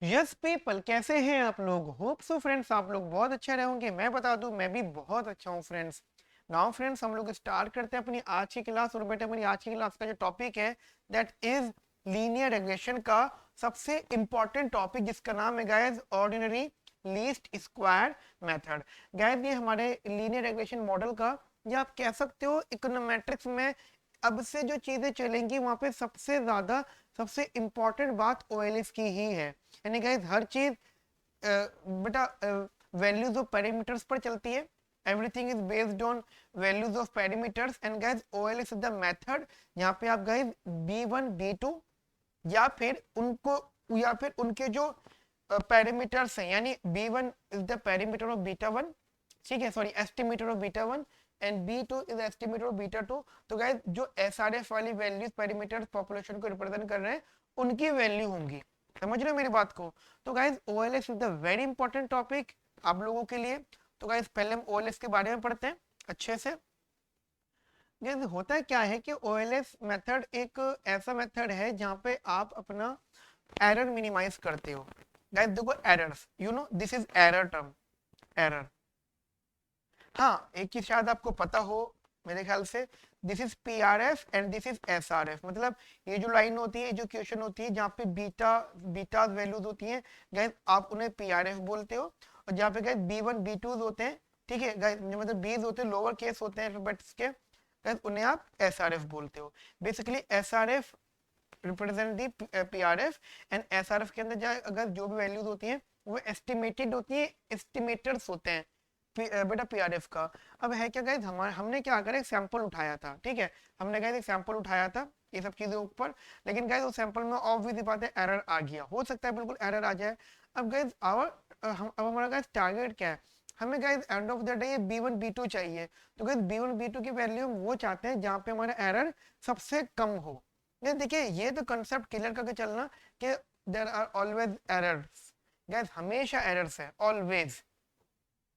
Yes people, कैसे हैं आप लोग? होप सो फ्रेंड्स आप लोग बहुत अच्छे रहे होंगे। मैं बता दूं, मैं भी बहुत अच्छा हूं फ्रेंड्स। नाउ फ्रेंड्स, हम लोग स्टार्ट करते हैं अपनी आज की क्लास। और बेटा, हमारी आज की क्लास का जो टॉपिक है दैट इज लीनियर रिग्रेशन का सबसे इंपॉर्टेंट टॉपिक, जिसका नाम है guys ordinary least square method. Guys, ये हमारे लीनियर रिग्रेशन मॉडल का, या आप कह सकते हो इकोनोमेट्रिक्स में अब से जो चीजें चलेंगी वहां पे सबसे ज्यादा सबसे इंपॉर्टेंट बात ओएलएस की ही है। यानी गाइस हर चीज बेटा वैल्यूज ऑफ पैरामीटर्स पर चलती है। Everything is based on values of parameters and guys OLS is the method जहाँ पे आप गाइस B1 B2 या फिर उनको या फिर उनके जो पैरामीटर्स हैं, यानी B1 is the parameter of beta one, ठीक है, sorry estimator of beta one, and B2 is estimator of beta two. तो गाइस जो SRF वाली वैल्यूज पैरामीटर्स पॉपुलेशन को रिप्रेजेंट कर रहे हैं उनकी वैल्यू होंगी। समझ रहे हो मेरी बात को? तो guys OLS is the very important topic आप लोगों के लिए। तो गाइस पहले हम ओएलएस के बारे में पढ़ते हैं अच्छे से। गाइस होता क्या है कि ओएलएस मेथड एक ऐसा मेथड है जहां पे आप अपना एरर मिनिमाइज करते हो। गाइस देखो, errors, you know this is error term, error. हाँ, एक चीज शायद आपको पता हो मेरे ख्याल से, this is PRF and this is SRF। मतलब ये जो लाइन होती है, जो क्वेश्चन होती है जहाँ पे बीटा वैल्यूज होती हैं गाइस, आप उन्हें PRF बोलते हो। और जहाँ पे गाइस B1 B2 होते हैं, ठीक है गाइस, मतलब बीज होते हैं, लोअर केस होते हैं अल्फाबेट्स के गाइस, उन्हें आप SRF बोलते हो। Basically SRF represent the PRF, and SRF के अंदर अगर जो भी वैल्यूज होती हैं वो एस्टिमेटेड होती है, एस्टिमेटर्स होते हैं बेटा PRF का। अब है क्या गाइस, हमने क्या करा, एक सैंपल उठाया था, ठीक है, हमने गाइस एक सैंपल उठाया था ये सब चीजों ऊपर। लेकिन गाइस उस सैंपल में ऑब्वियसली बात है एरर आ गया, हो सकता है बिल्कुल एरर आ जाए। अब गाइस अब हमारा गाइस टारगेट क्या है? हमें guys end of the day ये B1 B2 चाहिए। तो गाइस B1 B2 की वैल्यू हम वो चाहते हैं जहाँ पे हमारा एरर सबसे कम हो। ये देखिए, ये तो कंसेप्ट क्लियर करके चलना कि there are always errors. Guys हमेशा एरर्स है, ऑलवेज,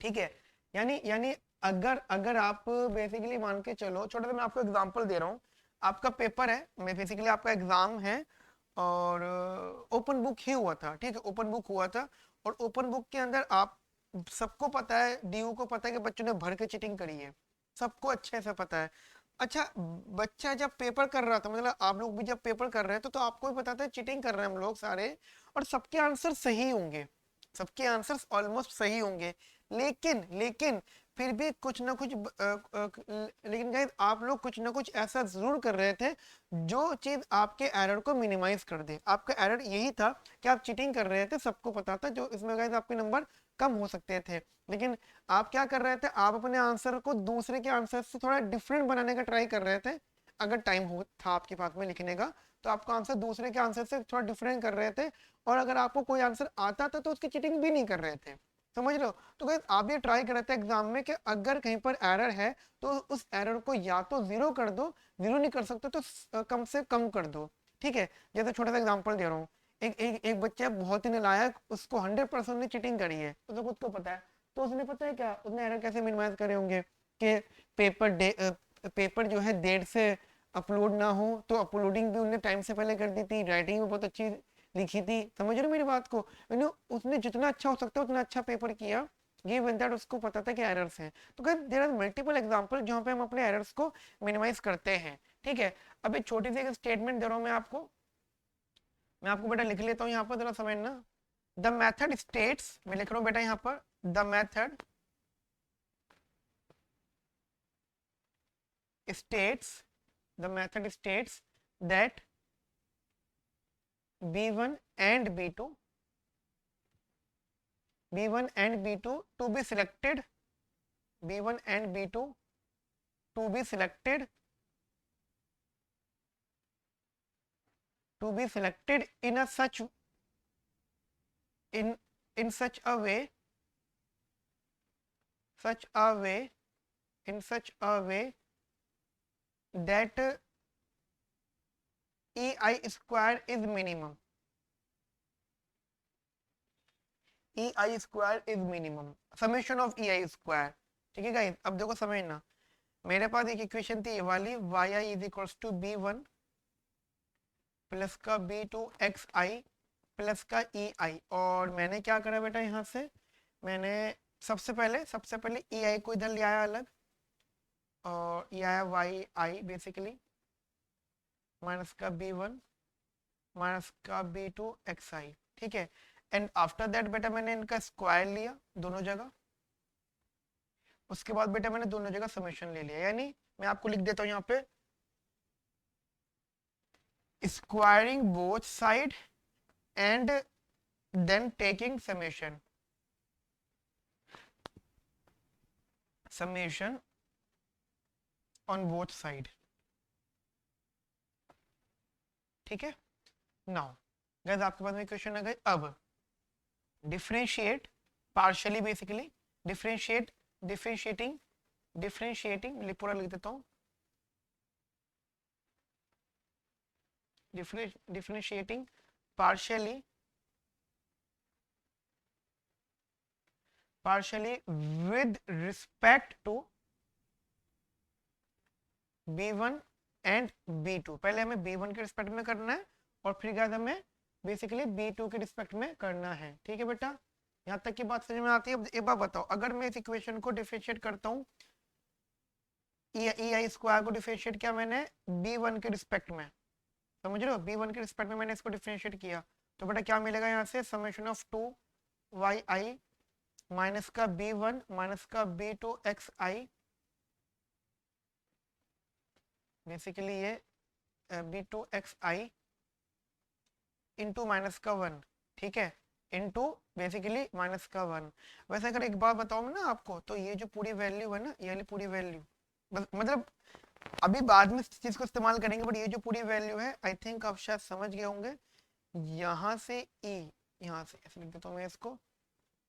ठीक है। यानी अगर अगर आप बेसिकली मान के चलो, छोटा सा मैं आपको एग्जांपल दे रहा हूँ। आपका पेपर है, मैं बेसिकली आपका एग्जाम है, और ओपन बुक ही हुआ था, ठीक है, ओपन बुक हुआ था। और ओपन बुक के अंदर आप सबको पता है, DU को पता है कि बच्चों ने भर के चीटिंग करी है, सबको अच्छे से पता है। अच्छा, बच्चा जब पेपर कर रहा था, मतलब आप लोग भी जब पेपर कर रहे थे, तो आपको भी पता था चीटिंग कर रहे हैं हम लोग सारे, और सबके आंसर सही होंगे, सबके आंसर्स ऑलमोस्ट सही होंगे। लेकिन लेकिन फिर भी कुछ ना कुछ लेकिन गाइस आप लोग कुछ ना कुछ ऐसा जरूर कर रहे थे जो चीज आपके एरर को मिनिमाइज कर दे। आपका एरर यही था कि आप चीटिंग कर रहे थे, सबको पता था, जो इसमें गाइस आपके नंबर कम हो सकते थे। लेकिन आप क्या कर रहे थे, आप अपने आंसर को दूसरे के आंसर से थोड़ा डिफरेंट बनाने का ट्राई कर रहे थे। अगर टाइम हो था आपके पास में लिखने का, तो आपका आंसर दूसरे के आंसर से थोड़ा डिफरेंट कर रहे थे। और अगर आपको कोई आंसर आता था तो उसकी चीटिंग भी नहीं कर रहे थे। समझ लो? तो गाइस आप ये ट्राई करते हैं एग्जाम में कि अगर कहीं पर एरर है तो उस एरर को या तो जीरो कर दो, जीरो नहीं कर सकते तो कम से कम कर दो, ठीक है। जैसे छोटा सा एग्जांपल दे रहा हूँ, एक बच्चा बहुत ही नालायक, उसको 100% ने चीटिंग करी है, उसको खुद को पता है। तो उसने पता है क्या, उसने एरर कैसे मिनिमाइज करे होंगे कि पेपर जो है देर से अपलोड ना हो, तो अपलोडिंग भी उन्होंने टाइम से पहले कर दी थी, राइटिंग भी बहुत अच्छी लिखी थी। समझ रहे हो मेरी बात को? उसने जितना अच्छा हो सकता है उतना अच्छा पेपर किया, ये दैट उसको पता था कि एरर्स हैं। तो guys there are multiple example जहां पे हम अपने एरर्स को मिनिमाइज करते हैं, ठीक है। अब एक छोटी सी स्टेटमेंट दे रहा हूं मैं आपको बेटा लिख लेता हूं यहाँ पर, जरा समझना। द मेथड स्टेट्स, मैं लिख रहा हूँ बेटा यहाँ पर, the method states the method states that b1 and b2 and b2 to be selected, b1 and b2 to be selected, in a in such a way, such a way in such a way that ei square is minimum, ei square is minimum, summation of ei square, ठीक है guys. अब देखो समझना, मेरे पास एक equation थी ये वाली, yi is equals to b1 plus का b2 xi प्लस का ई आई, और मैंने क्या करा बेटा यहाँ से, मैंने सबसे पहले ई आई को इधर ले आया अलग, और ये आया वाई आई बेसिकली माइनस का बी वन माइनस का बी टू एक्स आई, ठीक है। एंड आफ्टर दैट बेटा मैंने इनका स्क्वायर लिया दोनों जगह, उसके बाद बेटा मैंने दोनों जगह समेशन ले लिया, यानी मैं आपको लिख देता हूँ यहाँ पे squaring both side and then taking summation on both side, ठीक है। नाउ गाइस आपके पास में क्वेश्चन आ गए, अब डिफरेंशिएट पार्शियली बेसिकली डिफरेंशिएटिंग पूरा लिख देता हूँ, differentiating partially with respect to b1 and b2। पहले हमें b1 के रिस्पेक्ट में करना है और फिर गाइस हमें बेसिकली b2 के रिस्पेक्ट में करना है, ठीक है बेटा। यहाँ तक की बात समझ में आती है। अब एक बार बताओ, अगर मैं इस इक्वेशन को डिफरेंशिएट करता हूँ, ई आई स्क्वायर को डिफरेंशिएट किया मैंने b1 के रिस्पेक्ट में, समझ रहे हो, b1 के रिस्पेक्ट में मैंने इसको डिफरेंशिएट किया, तो बेटा क्या मिलेगा यहाँ से, summation of 2 y I minus का b1 माइनस का b2 एक्स आई, बेसिकली ये b2 एक्स आई इंटू माइनस का 1, ठीक है, इंटू बेसिकली माइनस का 1। वैसे अगर एक बार बताऊँ ना आपको, तो ये जो पूरी वैल्यू है ना, ये वाली पूरी वैल्यू, मतलब अभी बाद में इस चीज को इस्तेमाल करेंगे, बट ये जो पूरी वैल्यू है आई थिंक आप शायद समझ गए होंगे। यहाँ से ई, यहाँ से ऐसे लिख देता हूँ मैं इसको,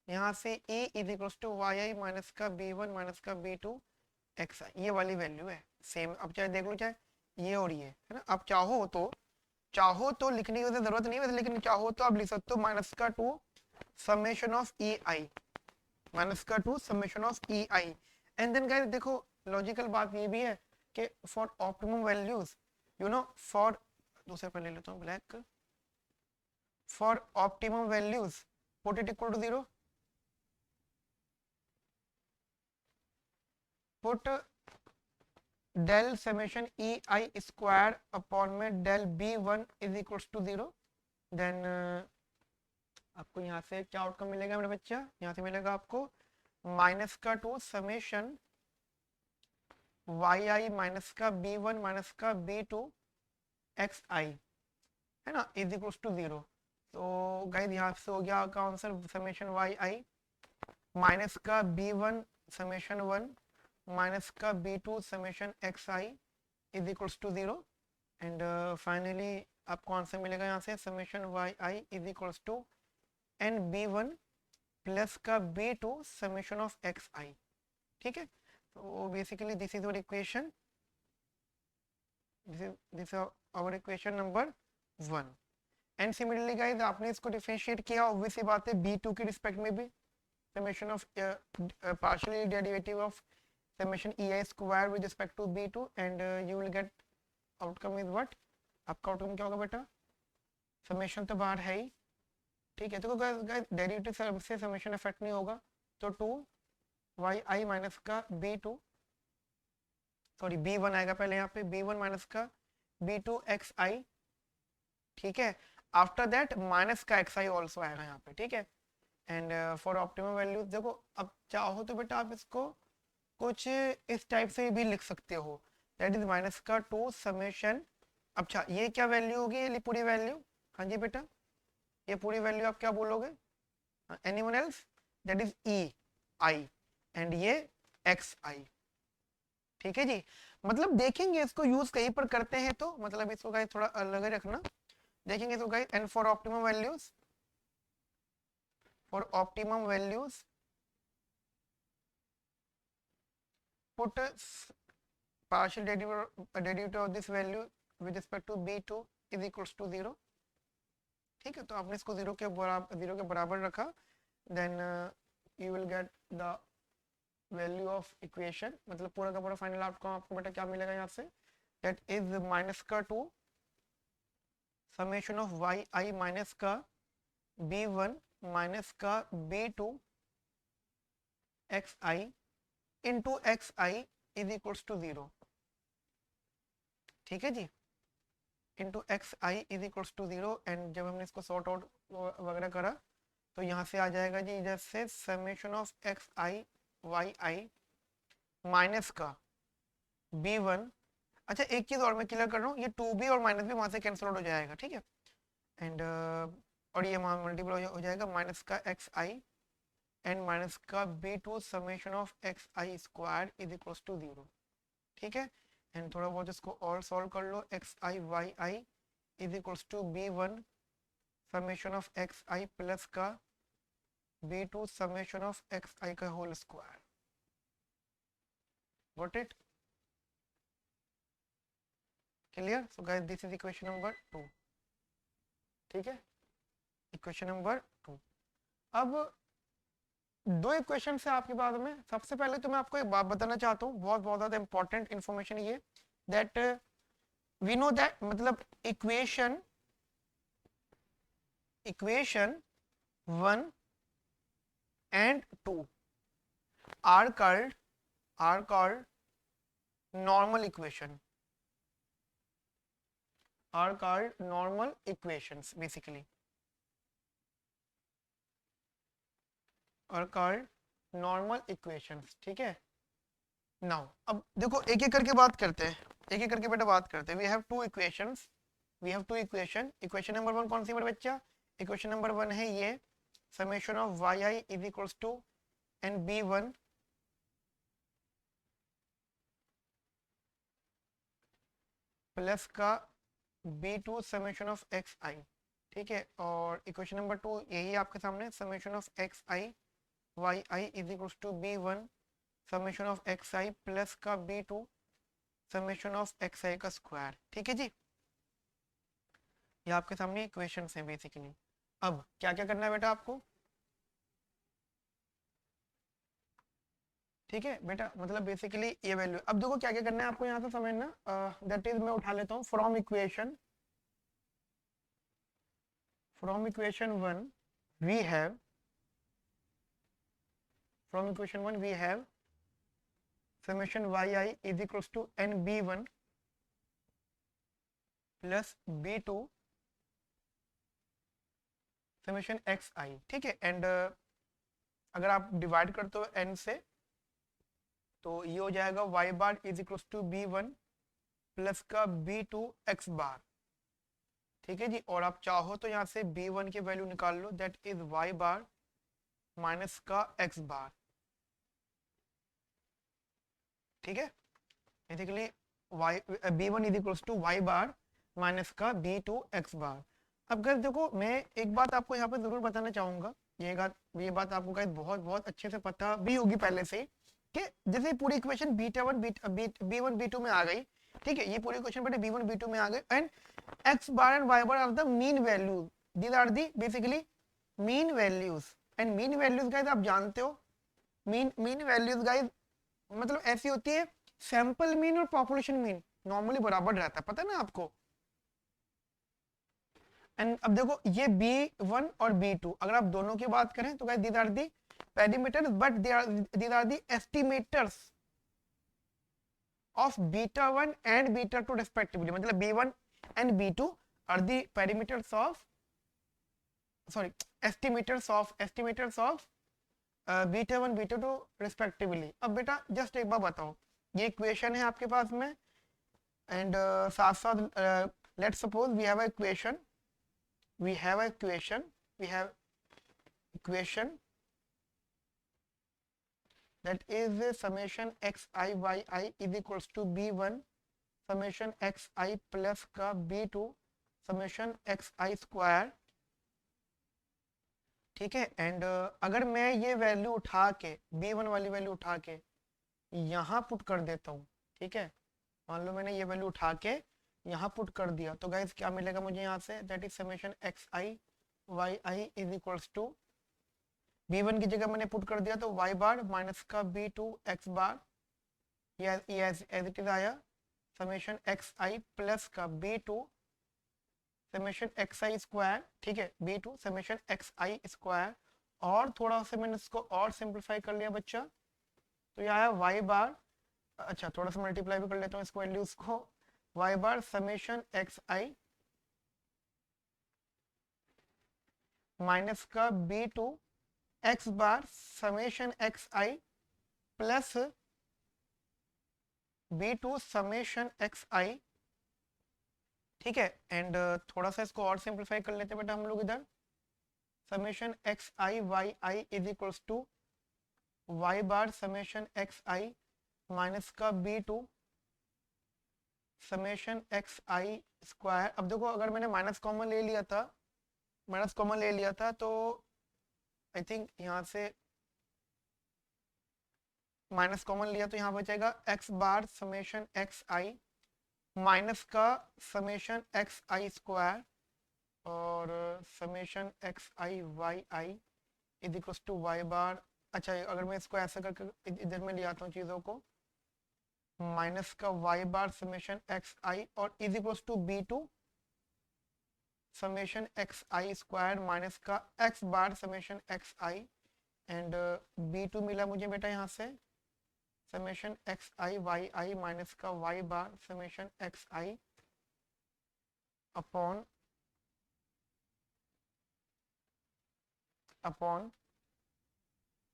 यहाँ से e is equal to y I minus का b1 माइनस का b2 एक्स आई, ये वाली वैल्यू है सेम। अब चाहे देख लो, चाहे ये और ये है ना, आप चाहो तो लिखने की जरूरत नहीं है, लेकिन चाहो तो आप लिख सकते हो माइनस का 2 summation of e i, minus का 2 summation of e i. And then guys देखो, लॉजिकल बात ये भी है कि for optimum values, you know, for दूसरे पर ले लेता हूँ black, for optimum values put it equal to 0, put del summation e I square upon में del b1 is equals to 0, then आपको यहाँ से क्या आउटकम मिलेगा मेरा बच्चा, यहाँ से मिलेगा आपको माइनस का 2 समेशन वाई आई माइनस का b1 माइनस का b2 एक्स आई, है ना, इज इक्वल्स टू 0। तो गाइस यहाँ से हो गया आपका आंसर समेशन वाई आई माइनस का b1 समेशन 1 माइनस का b2 summation x I is equals to 0, and finally आपको आंसर मिलेगा यहाँ से summation Y i is equals to n b1 plus का b2 समेशन ऑफ एक्स आई, ठीक है। तो basically this is our equation, this our equation number 1। And similarly guys आपने इसको डिफरेंशिएट किया, ऑब्वियस सी बात है b2 के रिस्पेक्ट में भी summation of partially derivative of summation ei square with respect to b2, and you will get outcome is what, आपका outcome क्या होगा बेटा, समेशन तो बाहर है ही, ठीक है। तो गाइस डेरिवेटिव से समेशन इफेक्ट नहीं होगा, तो 2 वाई आई माइनस का b2 सॉरी b1 आएगा पहले यहाँ पे, b1 माइनस का b2 एक्स आई, ठीक है। आफ्टर दैट माइनस का एक्स आई ऑल्सो आएगा यहाँ पे, ठीक है। एंड फॉर ऑप्टिमम वैल्यूज देखो, अब चाहो तो बेटा आप इसको कुछ इस टाइप से भी लिख सकते हो, दैट इज माइनस का 2 समेशन, अच्छा ये क्या वैल्यू होगी, ये पूरी वैल्यू, हाँ जी बेटा ये पूरी वैल्यू आप क्या बोलोगे, anyone else, that is E i and ये एक्स आई, ठीक है जी। मतलब देखेंगे इसको यूज कहीं पर करते हैं तो मतलब इसको गाइस थोड़ा अलग ही रखना, देखेंगे इसको guys. And for optimum values put partial derivative of this value with respect to b2 is equals to 0, ठीक है। तो आपने इसको 0 के बराबर रखा, then you will get the value of equation, मतलब पूरा का पूरा फाइनल आउटकम आपको बेटा क्या मिलेगा यहाँ से, दैट इज माइनस का 2 summation of y I minus का b1 माइनस का b2 xi into xi is equals to 0, ठीक है जी, into xi is equals to 0। And जब हमने इसको सॉर्ट आउट वगैरह करा तो यहाँ से आ जाएगा जी इधर से summation of xi yi minus का b1। अच्छा एक चीज और मैं क्लियर कर रहा हूँ, ये 2b और माइनस भी वहां से कैंसिल आउट हो जाएगा, ठीक है। एंड और ये वहां मल्टीपल हो जाएगा माइनस का xi एंड माइनस का b2 summation of xi square is equals to 0, ठीक है। एंड थोड़ा बहुत इसको और सॉल्व कर लो, xi yi is equals to b1 summation of xi plus का b2 समेशन ऑफ xi का whole square. Got it? Clear? So guys this is equation number 2, ठीक है, इक्वेशन नंबर 2। अब दो इक्वेशन है आपके पास में। सबसे पहले तो मैं आपको एक बात बताना चाहता हूँ, बहुत बहुत ज्यादा इंपॉर्टेंट इंफॉर्मेशन ये, दैट वी नो दैट मतलब equation 1 and 2 are called normal equation, are called normal equations, basically are called normal equations, ठीक है। नाउ अब देखो एक एक करके बात करते हैं, एक एक करके बेटा बात करते हैं। We have two equations, we have two equation. Equation number 1 कौन सी मेरे बच्चा? इक्वेशन नंबर 1 है ये, summation of yi is equals to n b1 plus का b2 समेशन ऑफ xi, ठीक है। और इक्वेशन नंबर 2 यही आपके सामने, summation of xi yi is equals to b1 summation of xi plus का b2 समेशन ऑफ xi का square, ठीक है जी। ये आपके सामने इक्वेशंस हैं बेसिकली। अब क्या क्या करना है बेटा आपको, ठीक है बेटा, मतलब बेसिकली ये वैल्यू। अब देखो क्या क्या करना है आपको यहाँ से समझना, दैट इज मैं उठा लेता हूँ from equation 1 we have, from equation 1 we have summation yi is equals to n b1 plus b2 summation xi, ठीक है। एंड अगर आप डिवाइड करते हो n से तो ये हो जाएगा y bar is equals to b1 plus का b2 x बार, ठीक है जी। और आप चाहो तो यहाँ से b1 की वैल्यू निकाल लो, that is y bar minus का x बार, ठीक है। Basically b1 is equals to y bar minus का b2 x बार। अब गाइस देखो मैं एक बात आपको यहाँ पे जरूर बताना चाहूंगा, ये बात आपको गाइस बहुत बहुत अच्छे से पता भी होगी पहले से, कि जैसे पूरी इक्वेशन b1 b2 में आ गई, ठीक है। ये पूरी इक्वेशन बेटे b1 b2 में आ गई, and x bar and y bar are the mean value, these are the basically mean values. And mean values guys आप जानते हो, मीन वैल्यूज गाइस मतलब ऐसी होती है, सैंपल मीन और पॉपुलेशन मीन नॉर्मली बराबर रहता है, पता है ना आपको। एंड अब देखो ये b1 और b2 अगर आप दोनों की बात करें तो guys these are the parameters, but these are the estimators of beta1 and beta2 respectively, मतलब b1 and b2 are the parameters of, sorry, estimators of beta1 beta2 respectively। अब बेटा जस्ट एक बार बताओ, ये इक्वेशन है आपके पास में, एंड साथ साथ let's suppose we have a equation that is summation xi yi is equals to b1 summation xi plus का b2 summation xi स्क्वायर, ठीक है। एंड अगर मैं ये वैल्यू उठा के b1 वाली वैल्यू उठा के यहाँ पुट कर देता हूँ, ठीक है, मान लो मैंने ये वैल्यू उठा के यहाँ पुट कर दिया, तो गाइस क्या मिलेगा मुझे यहाँ से, that is summation xi yi is equals to b1 की जगह मैंने पुट कर दिया तो y बार माइनस का b2 x बार, ये एज इट इज आया, समेशन xi प्लस का b2 समेशन एक्स आई स्क्वायर, ठीक है, B2 समेशन एक्स आई स्क्वायर, और थोड़ा सा मैंने इसको और सिंप्लीफाई कर लिया बच्चा, तो यह आया वाई बार, अच्छा थोड़ा सा मल्टीप्लाई भी कर लेता हूँ इसको वैल्यूज को, Y bar summation x i minus का B2 x bar summation x आई प्लस B2 समेशन एक्स आई, ठीक है, एंड थोड़ा सा इसको और सिंप्लीफाई कर लेते हैं बेटा हम लोग इधर, summation x I Y i is equals to y bar summation x i minus का B2 समेशन एक्स आई स्क्वायर। अब देखो अगर मैंने माइनस कॉमन ले लिया था, माइनस कॉमन ले लिया था तो आई थिंक यहाँ से माइनस कॉमन लिया तो यहाँ बचेगा x bar summation x i minus का समेशन एक्स आई स्क्वायर और summation x I Y i is equals to y bar, अच्छा अगर मैं इसको ऐसा करके इधर में ले आता हूँ चीज़ों को, माइनस का वाई बार समेशन एक्स आई और is equals to B2 summation x I square minus का x bar summation x I, and B2 मिला मुझे बेटा यहाँ से समेशन एक्स आई वाई आई माइनस का वाई बार समेशन एक्स आई अपॉन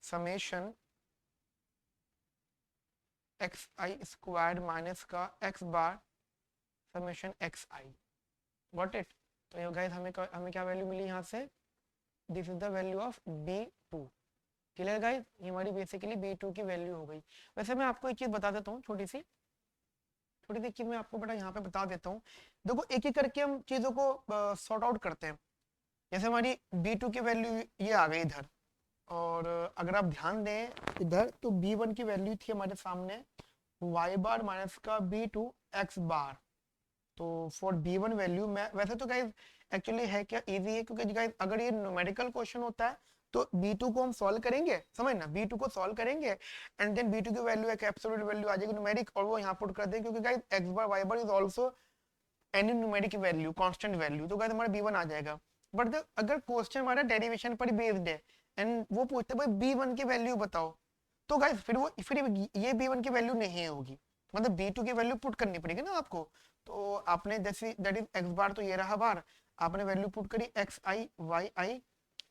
समेशन एक्स आई square minus का x bar summation x i, got it. तो ये गाइस हमें क्या वैल्यू मिली यहाँ से, this is the value of B2, clear guys, ये हमारी बेसिकली B2 की वैल्यू हो गई। वैसे मैं आपको एक चीज बता देता हूँ, छोटी सी चीज मैं आपको बेटा यहाँ पे बता देता हूँ, देखो एक एक करके हम चीजों को सॉर्ट आउट करते हैं। जैसे हमारी B2 की वैल्यू ये आ गई इधर, और अगर आप ध्यान दें इधर तो B1 की वैल्यू थी हमारे सामने y बार माइनस का B2 x बार, तो फॉर B1 वैल्यू मैं वैसे तो गाइस एक्चुअली है क्या इजी है, क्योंकि गाइस अगर ये न्यूमेरिकल क्वेश्चन होता है तो B2 को हम सॉल्व करेंगे, समझ ना, B2 को सॉल्व करेंगे एंड देन B2 की वैल्यू एक एब्सोल्यूट वैल्यू आ जाएगी न्यूमेरिक, और वो यहाँ पुट कर देंगे, क्योंकि guys x bar y bar is also any numeric value, constant value, तो गाइस हमारा B1 आ जाएगा। बट अगर क्वेश्चन हमारा डेरिवेशन पर बेस्ड है एंड वो पूछते भाई B1 की वैल्यू बताओ, तो गाइस फिर ये B1 की वैल्यू नहीं होगी, मतलब B2 की वैल्यू पुट करनी पड़ेगी ना आपको। तो आपने जैसे दैट इज x बार, तो ये रहा बार, आपने वैल्यू पुट करी एक्स आई वाई आई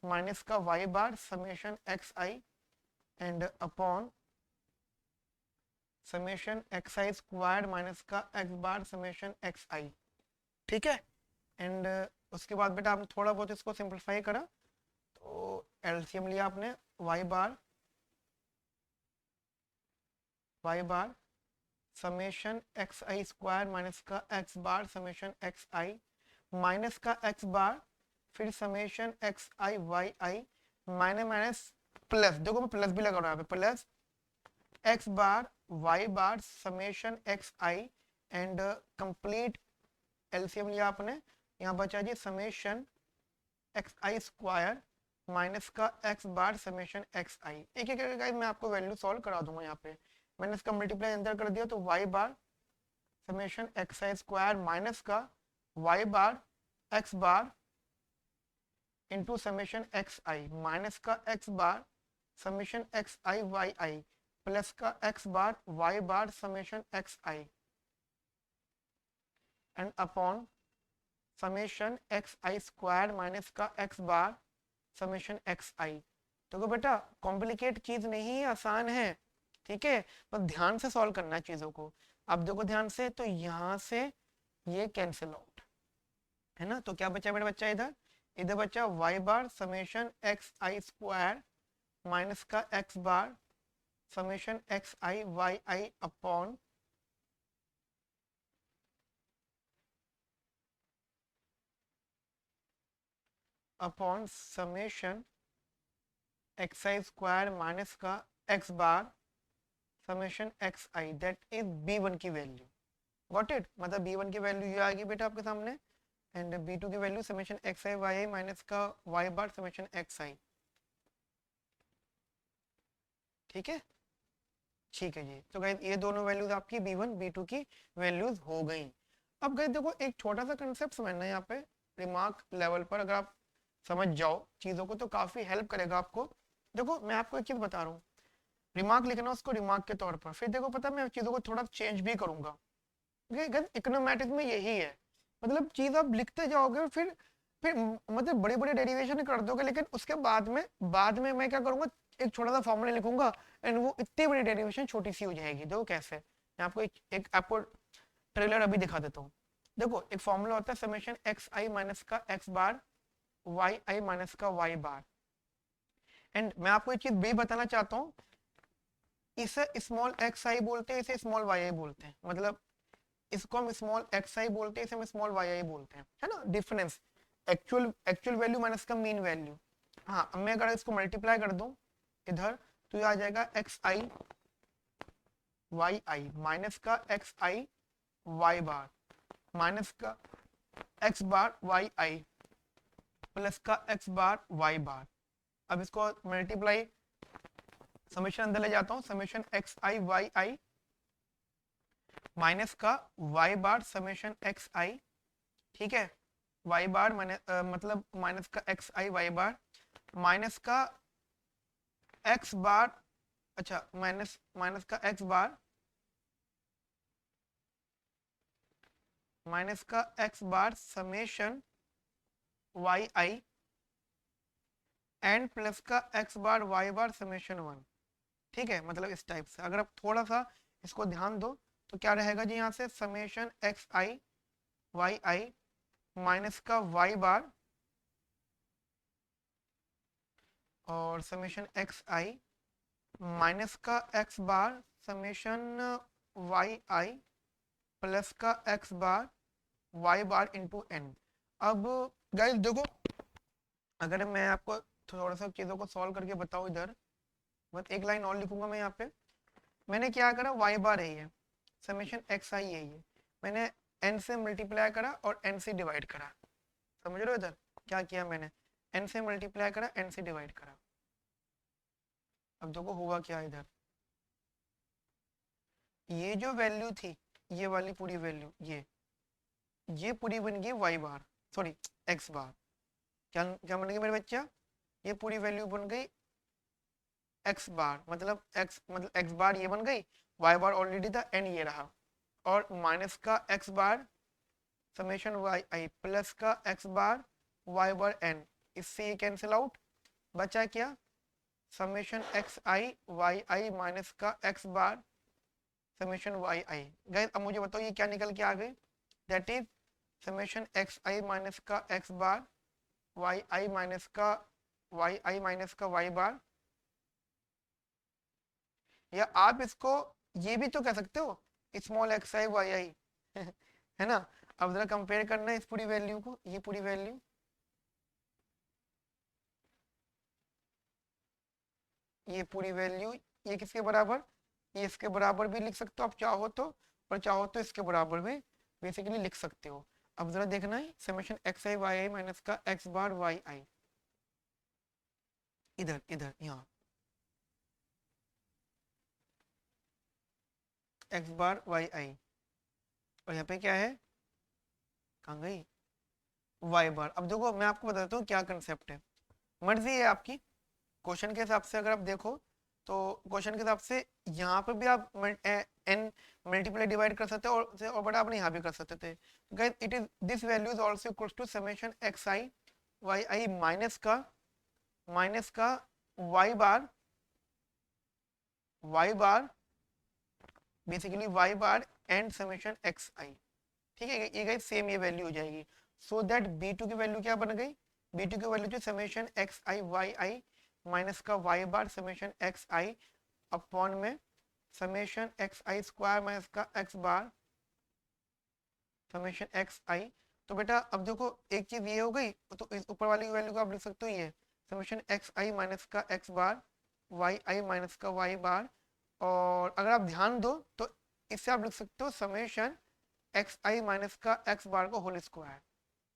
माइनस का y bar summation x I and upon summation x I square minus का x बार समेशन एक्स आई, ठीक है, एंड उसके बाद बेटा आपने थोड़ा बहुत इसको सिंप्लीफाई करा, तो एलसीएम लिया आपने y बार समेशन एक्स आई स्क्वायर माइनस का x bar summation x i minus का x बार फिर समेशन एक्स आई वाई आई माइनस माइनस प्लस, देखो मैं प्लस भी लगा रहा हूँ plus x bar y bar summation x I and complete LCM लिया आपने, यहाँ बचा जी समेशन एक्स आई स्क्वायर माइनस का x बार समेशन एक्स आई। एक एक करके गाइस मैं आपको वैल्यू सॉल्व करा दूंगा, यहाँ पे मैंने इसका मल्टीप्लाई अंदर कर दिया, तो y बार समेशन एक्स आई स्क्वायर माइनस का y bar x bar into summation x i minus का x बार समेशन एक्स आई वाई आई प्लस का x bar y bar summation x I and upon summation x I square minus का x बार summation x आई। तो बेटा complicate चीज नहीं है, आसान है, ठीक है, बस ध्यान से सॉल्व करना है चीजों को। अब देखो ध्यान से, तो यहाँ से ये कैंसिल आउट है ना, तो क्या बचा मेरा बच्चा इधर, इधर बचा y बार समेशन एक्स आई स्क्वायर माइनस का x bar summation x I Y i upon summation x I square minus का x bar summation x I, that is B1 की वैल्यू, गॉट इट, मतलब B1 की वैल्यू ये आएगी बेटा आपके सामने, एंड B2 की वैल्यू समेशन एक्स आई वाई आई माइनस का y बार समेशन एक्स आई, ठीक है, ठीक है जी। तो गाइस ये दोनों वैल्यूज आपकी B1 B2 की वैल्यूज हो गई। अब गाइस देखो एक छोटा सा कंसेप्ट समझना है यहाँ पे, रिमार्क लेवल पर अगर आप समझ जाओ चीज़ों को तो काफ़ी हेल्प करेगा आपको। देखो मैं आपको एक चीज़ बता रहा हूँ, रिमार्क लिखना उसको रिमार्क के तौर पर, फिर देखो पता है मैं चीज़ों को थोड़ा चेंज भी करूंगा। इकोनोमेटिक्स में यही है, मतलब चीज़ आप लिखते जाओगे फिर मतलब बड़ी बड़ी डेरिवेशन कर दोगे, लेकिन उसके बाद में मैं क्या करूंगा, एक छोटा सा फॉर्मूला लिखूंगा एंड वो इतनी बड़ी डेरिवेशन छोटी सी हो जाएगी। देखो कैसे, मैं आपको एक आपको ट्रेलर अभी दिखा देता हूँ। देखो एक फॉर्मूला होता है समेशन एक्स आई माइनस का एक्स बार वाई आई माइनस का वाई बार। एंड मैं आपको एक चीज भी बताना चाहता हूँ, इसे स्मॉल एक्स आई बोलते हैं, इसे स्मॉल वाई आई बोलते हैं, मतलब इसको हम स्मॉल एक्स आई बोलते हैं, इसे हम स्मॉल वाई आई बोलते हैं, है ना difference. Actual actual value minus का मीन वैल्यू। हाँ अब मैं अगर इसको मल्टीप्लाई कर दूं इधर, तो ये आ जाएगा एक्स आई वाई आई माइनस का एक्स आई वाई बार माइनस का एक्स बार वाई आई प्लस का एक्स बार वाई बार। अब इसको मल्टीप्लाई, समेशन अंदर ले जाता हूँ, समेशन एक्स आई वाई आई माइनस का वाई बार समेशन एक्स आई, ठीक है, वाई बार माइनस मतलब माइनस का एक्स आई वाई बार माइनस का एक्स बार, अच्छा माइनस माइनस का एक्स बार माइनस का x bar summation Y I and plus का x bar y bar summation one. ठीक है, मतलब इस टाइप से अगर आप थोड़ा सा इसको ध्यान दो तो क्या रहेगा जी, यहाँ से समेशन एक्स आई वाई आई माइनस का वाई बार और समेशन एक्स आई माइनस का एक्स बार समेशन वाई आई प्लस का x bar y bar into N. अब गाइस देखो, अगर मैं आपको थोड़ा सा चीज़ों को सॉल्व करके बताऊँ इधर, बस एक लाइन और लिखूंगा मैं यहाँ पे। मैंने क्या करा, वाई बार है ये, समेशन एक्स आई है ये, मैंने एन से मल्टीप्लाई करा और एन से डिवाइड करा। समझ रहे हो इधर क्या किया मैंने, एन से मल्टीप्लाई करा एन से डिवाइड करा। अब देखो हुआ क्या इधर, ये जो वैल्यू थी, ये वाली पूरी वैल्यू, ये पूरी बन गई वाई बार, सॉरी एक्स बार। क्या क्या बन गई मेरे बच्चा, ये पूरी वैल्यू बन गई एक्स बार, मतलब एक्स बार ये बन गई, वाई बार ऑलरेडी था एन ये रहा, और माइनस का एक्स बार समेशन वाई आई प्लस का x bar y bar N, इससे ये कैंसिल आउट, बचा क्या समेशन एक्स आई वाई आई माइनस का एक्स बार समेशन वाई आई। गाइस अब मुझे बताओ ये क्या निकल के आ गए, that is summation x i minus का एक्स बार वाई आई माइनस का वाई आई माइनस का वाई बार। या आप इसको ये भी तो कह सकते हो स्मॉल एक्स आई वाई आई है ना। अब जरा कंपेयर करना है इस पूरी वैल्यू को, ये पूरी वैल्यू, ये पूरी वैल्यू, ये किसके बराबर, ये इसके बराबर भी लिख सकते हो आप चाहो तो, और चाहो तो इसके बराबर भी बेसिकली लिख सकते हो। अब जरा देखना है समेशन एक्स आई वाई आई माइनस का एक्स बार वाई आई, इधर इधर यहाँ एक्स बार वाई आई, और यहाँ पे क्या है, कहाँ गई वाई बार। अब देखो मैं आपको बताता हूँ क्या कंसेप्ट है, मर्जी है आपकी, क्वेश्चन के हिसाब से अगर आप देखो तो क्वेश्चन के हिसाब से यहाँ पर भी आप एन मल्टीप्लाई डिवाइड कर सकते हो, और बड़ा आपने यहाँ भी कर सकते थे। Guys it is this value is also equals to summation x I Y I minus का Y bar basically y bar and summation x आई। ठीक है, ये गाइस सेम ये वैल्यू हो जाएगी। सो दैट बी टू की वैल्यू क्या बन गई, बी टू की वैल्यू जो समेशन एक्स आई वाई आई माइनस का वाई बार समेशन एक्स आई अपॉन में समेशन एक्स आई स्क्वायर माइनस का एक्स बार समेशन एक्स आई। तो बेटा अब देखो एक चीज ये हो गई, तो इस ऊपर वाली वैल्यू को आप लिख सकते हो ये समेशन एक्स आई माइनस का एक्स बार वाई आई माइनस का वाई बार, और अगर आप ध्यान दो तो इससे आप लिख सकते हो समेशन एक्स आई माइनस का एक्स बार को होल स्क्वायर।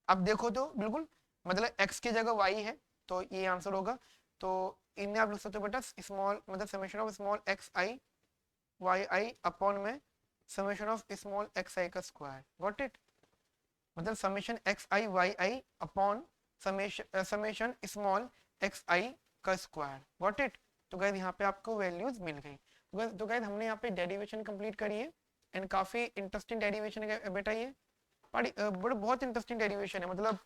अब देखो तो बिल्कुल, मतलब एक्स की जगह वाई है तो ये आंसर होगा, तो इनमें आप लिख सकते हो बेटा स्मॉल मतलब summation of small x I Y i upon में summation of small x i का स्क्वायर। Got it. मतलब summation x I Y i upon summation small x i का स्क्वायर। Got it. तो गाइस यहाँ पे आपको values मिल गई। तो गाइस हमने यहाँ पे डेरिवेशन कंप्लीट करी है एंड काफी इंटरेस्टिंग डेरिवेशन है बेटा ये। बड़े बहुत इंटरेस्टिंग डेरिवेशन है, मतलब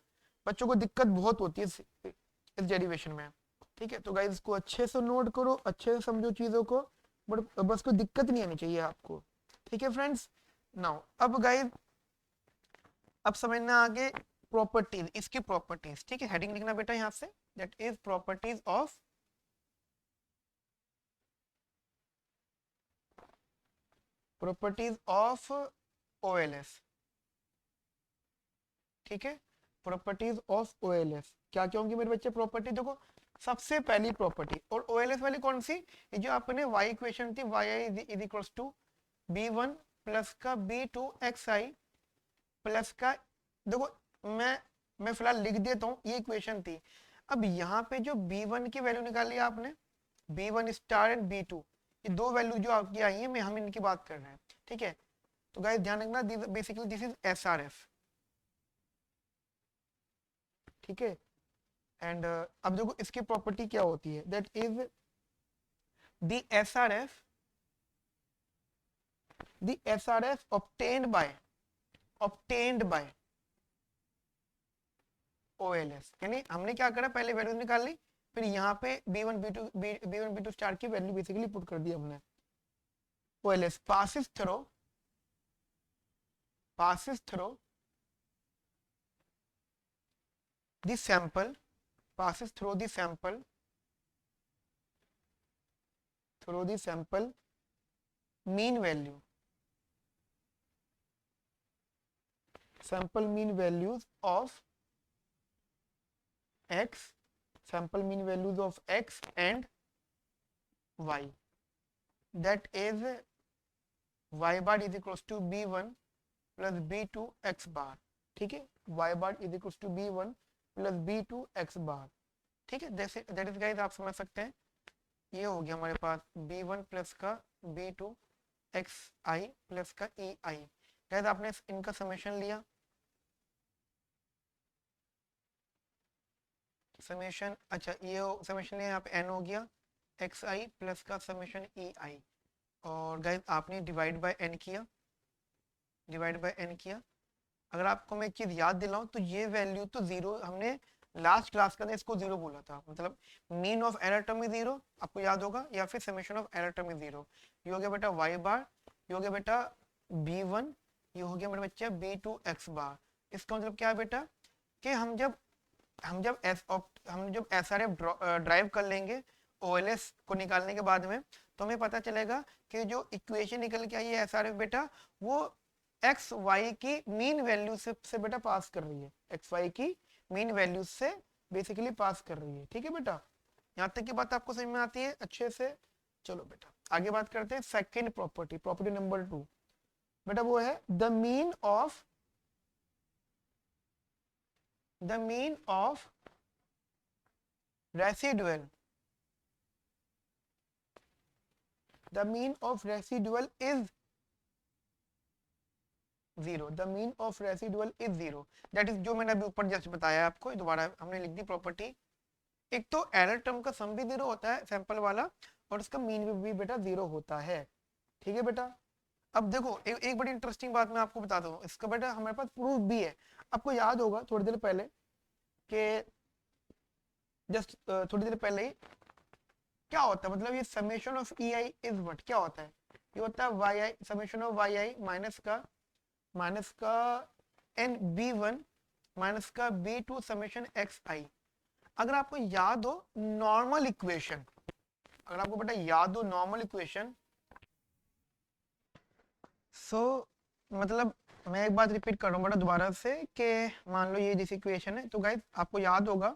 बच्चों को दिक्कत बहुत होती है इस डेरिवेशन में। ठीक है, तो गाइस इसको अच्छे से नोट करो, अच्छे से समझो चीजों को, बट बस कोई दिक्कत नहीं आनी चाहिए आपको। ठीक है फ्रेंड्स। नाउ अब गाइस अब समझना आगे प्रॉपर्टीज, इसकी प्रॉपर्टीज। ठीक है, हेडिंग लिखना बेटा यहाँ से, that is properties of OLS। ठीक है, प्रॉपर्टीज ऑफ OLS क्या क्या होंगी मेरे बच्चे प्रॉपर्टी? देखो सबसे पहली प्रॉपर्टी, और OLS वाली कौन सी? ये जो आपने y इक्वेशन थी y is equals to b1 plus का b2 xi प्लस का, देखो मैं फिलहाल लिख देता हूँ, ये इक्वेशन थी। अब यहाँ पे जो b1 की वैल्यू निकाली आपने, b1 स्टार एंड b2, ये दो वैल्यू जो आपकी आई है, हम इनकी बात कर रहे हैं। ठीक है, तो गाइस ध्यान रखना, बेसिकली दिस इज SRF। ठीक है, एंड अब देखो इसकी प्रॉपर्टी क्या होती है, that is the SRF obtained by OLS। यानी हमने क्या करा, पहले वैल्यू निकाल ली, फिर यहाँ पे B1 B2 स्टार की वैल्यू बेसिकली पुट कर दी हमने। OLS passes through the sample mean values of x, and y, that is y bar is equals to b1 plus b2 x bar. ठीक है, y bar is equals to b1 plus b2 x bar. ठीक है, जैसे that is guys आप समझ सकते हैं, ये हो गया हमारे पास b1 प्लस का b2 xi प्लस का ei। गाइस आपने इनका समेशन लिया, समेशन, अच्छा ये समेशन लिया, यहाँ पे n हो गया xi प्लस का समेशन ei, और गाइस आपने डिवाइड बाय n किया, अगर आपको मैं एक चीज याद दिलाऊं तो ये वैल्यू तो जीरो, हमने लास्ट क्लास के अंदर इसको जीरो बोला था, मतलब mean of error term is zero, आपको याद होगा, या फिर summation of error term is zero. ये हो गया बेटा y बार, ये हो गया बेटा b1, ये हो गया मेरे बच्चे b2 x बार। इसका मतलब क्या है बेटा, कि हम जब SRF ड्राइव कर लेंगे OLS को निकालने के बाद में, तो हमें पता चलेगा कि जो इक्वेशन निकल के आई है SRF बेटा, वो एक्स वाई की मीन वैल्यू से बेटा पास कर रही है, एक्स वाई की मीन वैल्यू से बेसिकली पास कर रही है। ठीक है बेटा, यहाँ तक की बात आपको समझ में आती है अच्छे से? चलो बेटा आगे बात करते हैं सेकंड प्रॉपर्टी, प्रॉपर्टी नंबर 2 बेटा, वो है the mean of residual is zero. The mean of residual is zero, that is जो मैंने अभी ऊपर जस्ट बताया आपको, दोबारा हमने लिख दी प्रॉपर्टी। एक तो एरर टर्म का सम भी जीरो होता है सैंपल वाला, और उसका मीन भी बेटा जीरो होता है। ठीक है बेटा, अब देखो एक बड़ी इंटरेस्टिंग बात मैं आपको बता दूं, इसका बेटा हमारे पास प्रूफ भी है। आपको याद होगा थोड़ी देर पहले कि जस्ट थोड़ी देर पहले ही क्या होता है, मतलब ये summation of e i is what, क्या होता है, ये होता है y i, summation of y I minus का एन b1 माइनस का b2 समेशन xi। अगर आपको याद हो नॉर्मल इक्वेशन, अगर आपको बेटा याद हो नॉर्मल इक्वेशन, सो मतलब मैं एक बात रिपीट कर रहा हूँ बेटा दोबारा से, कि मान लो ये जिस इक्वेशन है, तो गाइस आपको याद होगा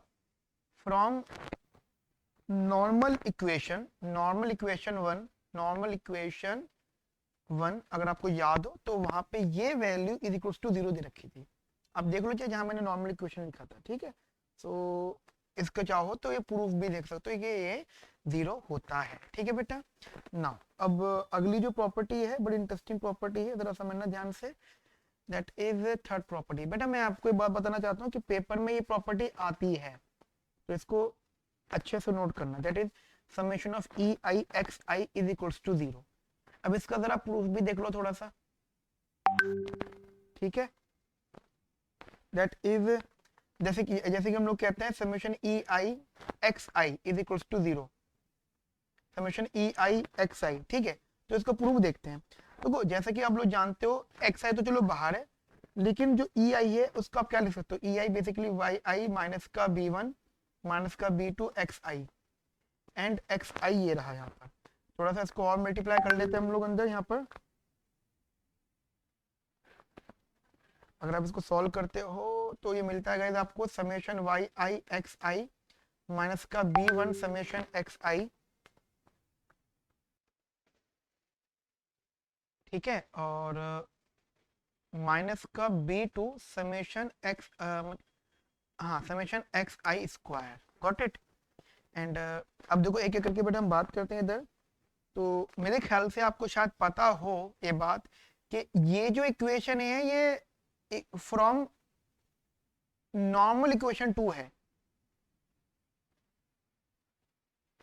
फ्रॉम नॉर्मल इक्वेशन वन, अगर आपको याद हो तो वहां पे ये value is equal to zero दे रखी थी। अब देख लो चाहे जहां मैंने नॉर्मल इक्वेशन लिखा था। ठीक है, सो इसका चाहो तो ये प्रूफ भी देख सकते हो कि ये जीरो होता है। ठीक है बेटा, नाउ अब अगली जो प्रॉपर्टी है बड़ी इंटरेस्टिंग प्रॉपर्टी है, जरा समझना ध्यान से, दैट इज थर्ड प्रॉपर्टी। बेटा मैं आपको एक बात बताना चाहता हूँ कि पेपर में ये प्रॉपर्टी आती है, तो इसको अच्छे से नोट करना। That is summation of e I x I is equals to 0। अब इसका जरा प्रूफ भी देख लो थोड़ा सा, ठीक है। दैट इज जैसे कि हम लोग कहते हैं summation E I x I is equals to 0, summation E I x आई, ठीक है। तो इसका प्रूफ देखते हैं। तो जैसा कि आप लोग जानते हो एक्स आई तो चलो बाहर है, लेकिन जो ई आई है उसका आप क्या लिख सकते हो, E I basically Y I minus का बी वन माइनस का B two x I, and X I ये रहा यहाँ पर। थोड़ा सा इसको और मल्टीप्लाई कर लेते हैं हम लोग अंदर यहाँ पर। अगर आप इसको सॉल्व करते हो तो ये मिलता है गाइस आपको summation Y I x i minus का बी वन समेशन एक्स आई, ठीक है, और माइनस का बी टू समेशन एक्स, हाँ summation x I square. Got it. And अब देखो एक एक करके बेटा हम बात करते हैं इधर। तो मेरे ख्याल से आपको शायद पता हो ये बात कि ये जो इक्वेशन है ये फ्रॉम नॉर्मल इक्वेशन 2 है।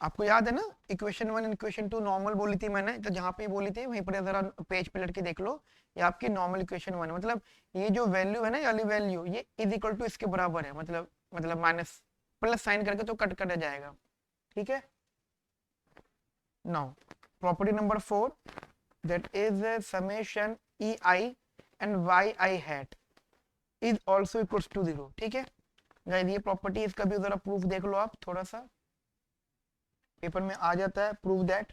आपको याद है ना, इक्वेशन 1 इक्वेशन 2 नॉर्मल बोली थी मैंने, तो जहां पे बोली थी वहीं पर जरा पेज पे लट के देख लो। ये आपकी नॉर्मल इक्वेशन 1 मतलब ये जो वैल्यू है ना, वाली वैल्यू ये इज इक्वल टू इसके बराबर है, मतलब माइनस प्लस साइन करके तो कट कर जाएगा, ठीक है। Now property number 4, that is summation E i and y i hat is also equals to 0, ठीक है। गाइस ये प्रॉपर्टी इसका भी जरा प्रूफ देख लो आप, थोड़ा सा पेपर में आ जाता है प्रूव दैट।